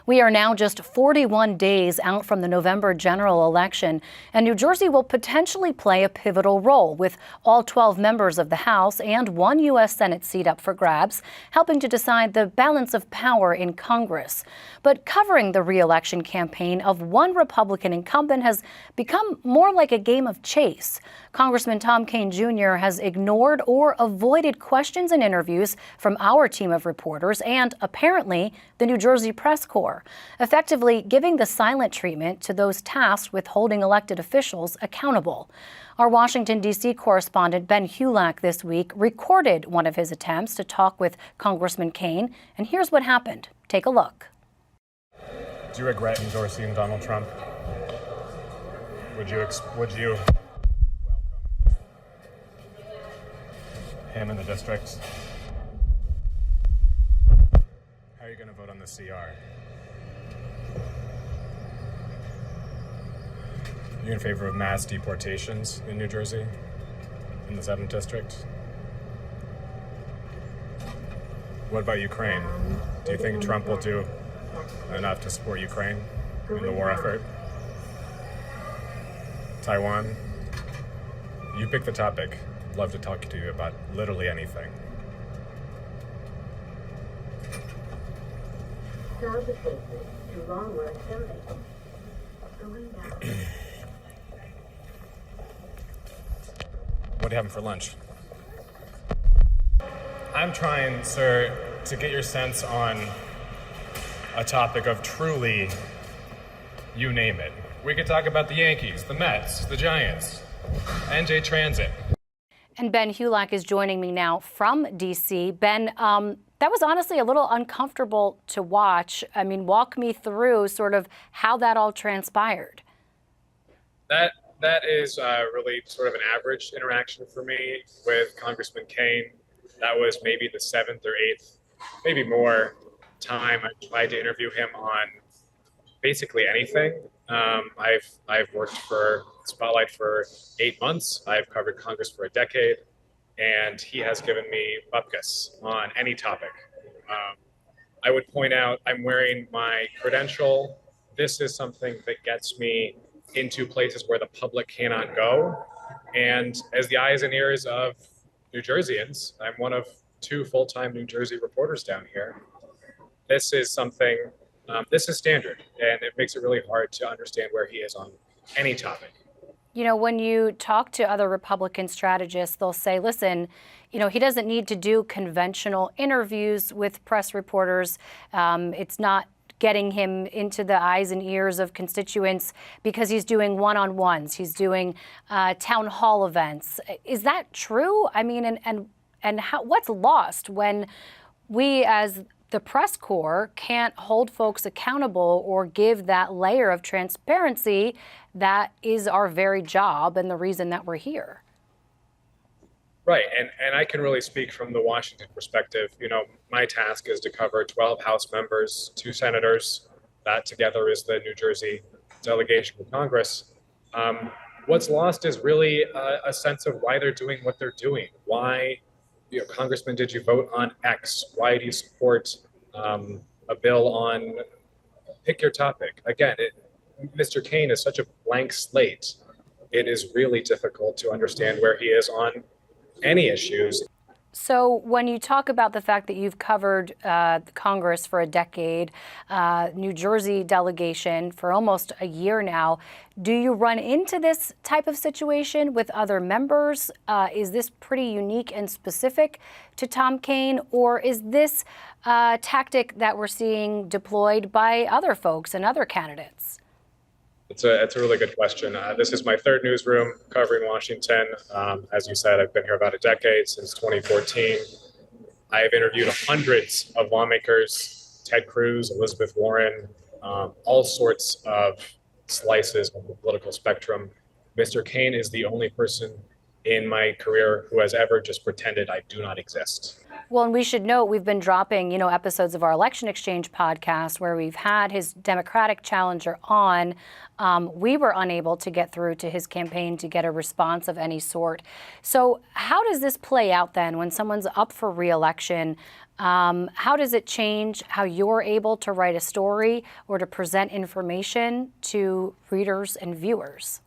We are now just 41 days out from the November general election, and New Jersey will potentially play a pivotal role with all 12 members of the House and one U.S. Senate seat up for grabs, helping to decide the balance of power in Congress. But covering the re-election campaign of one Republican incumbent has become more like a game of chase. Congressman Tom Kean Jr. has ignored or avoided questions and interviews from our team of reporters and, apparently, the New Jersey press corps, effectively giving the silent treatment to those tasked with holding elected officials accountable. Our Washington, D.C. correspondent Ben Hulak this week recorded one of his attempts to talk with Congressman Kean, and here's what happened. Take a look. Do you regret endorsing Donald Trump? Would you welcome him in the district? How are you going to vote on the CR? Are you in favor of mass deportations in New Jersey, in the 7th District? What about Ukraine? Do you think Trump will do enough to support Ukraine in the war effort? Taiwan? You pick the topic. I'd love to talk to you about literally anything. What are you having for lunch? I'm trying, sir, to get your sense on a topic of truly, you name it. We could talk about the Yankees, the Mets, the Giants, NJ Transit. And Ben Hulak is joining me now from D.C. Ben, that was honestly a little uncomfortable to watch. I mean, walk me through sort of how that all transpired. That is really sort of an average interaction for me with Congressman Kean. That was maybe the 7th or 8th, maybe more time I tried to interview him on basically anything. I've worked for Spotlight for 8 months. I've covered Congress for a decade, and he has given me bupkis on any topic. I would point out I'm wearing my credential. This is something that gets me into places where the public cannot go. And as the eyes and ears of New Jerseyans, I'm one of 2 full-time New Jersey reporters down here. This is something, this is standard, and it makes it really hard to understand where he is on any topic. You know, when you talk to other Republican strategists, they'll say, listen, you know, he doesn't need to do conventional interviews with press reporters. It's not getting him into the eyes and ears of constituents because he's doing one-on-ones. He's doing town hall events. Is that true? I mean, and how, what's lost when we as the press corps can't hold folks accountable or give that layer of transparency that is our very job and the reason that we're here? Right, and I can really speak from the Washington perspective. You know, my task is to cover 12 House members, 2 senators. That together is the New Jersey delegation to Congress. What's lost is really a sense of why they're doing what they're doing. Why, you know, Congressman, did you vote on X? Why do you support a bill on, pick your topic? Again, Mr. Kean is such a blank slate. It is really difficult to understand where he is on any issues. So when you talk about the fact that you've covered Congress for a decade, New Jersey delegation for almost a year now, do you run into this type of situation with other members? Is this pretty unique and specific to Tom Kean, or is this a tactic that we're seeing deployed by other folks and other candidates? It's a really good question. This is my 3rd newsroom covering Washington. As you said, I've been here about a decade, since 2014. I've interviewed hundreds of lawmakers, Ted Cruz, Elizabeth Warren, all sorts of slices of the political spectrum. Mr. Kean is the only person in my career who has ever just pretended I do not exist. Well, and we should note we've been dropping, episodes of our Election Exchange podcast where we've had his Democratic challenger on. We were unable to get through to his campaign to get a response of any sort. So how does this play out then when someone's up for re-election? How does it change how you're able to write a story or to present information to readers and viewers?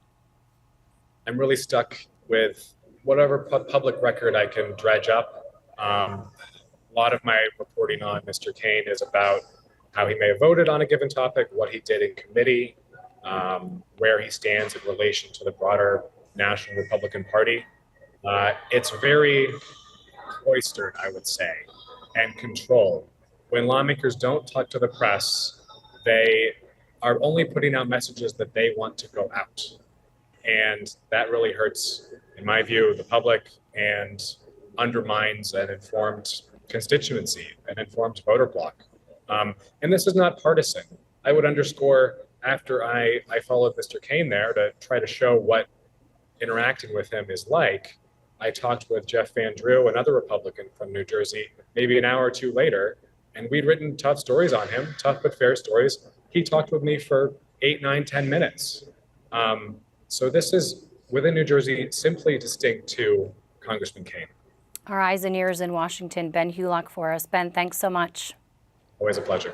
I'm really stuck with whatever public record I can dredge up. A lot of my reporting on Mr. Kean is about how he may have voted on a given topic, what he did in committee, where he stands in relation to the broader National Republican Party. It's very cloistered, I would say, and controlled. When lawmakers don't talk to the press, they are only putting out messages that they want to go out. And that really hurts, in my view, the public and undermines an informed constituency, an informed voter bloc. And this is not partisan. I would underscore, after I followed Mr. Kean there to try to show what interacting with him is like, I talked with Jeff Van Drew, another Republican from New Jersey, maybe an hour or two later, and we'd written tough stories on him, tough but fair stories. He talked with me for 8, 9, 10 minutes. So this is, within New Jersey, simply distinct to Congressman Kean. Our eyes and ears in Washington. Ben Hulock for us. Ben, thanks so much. Always a pleasure.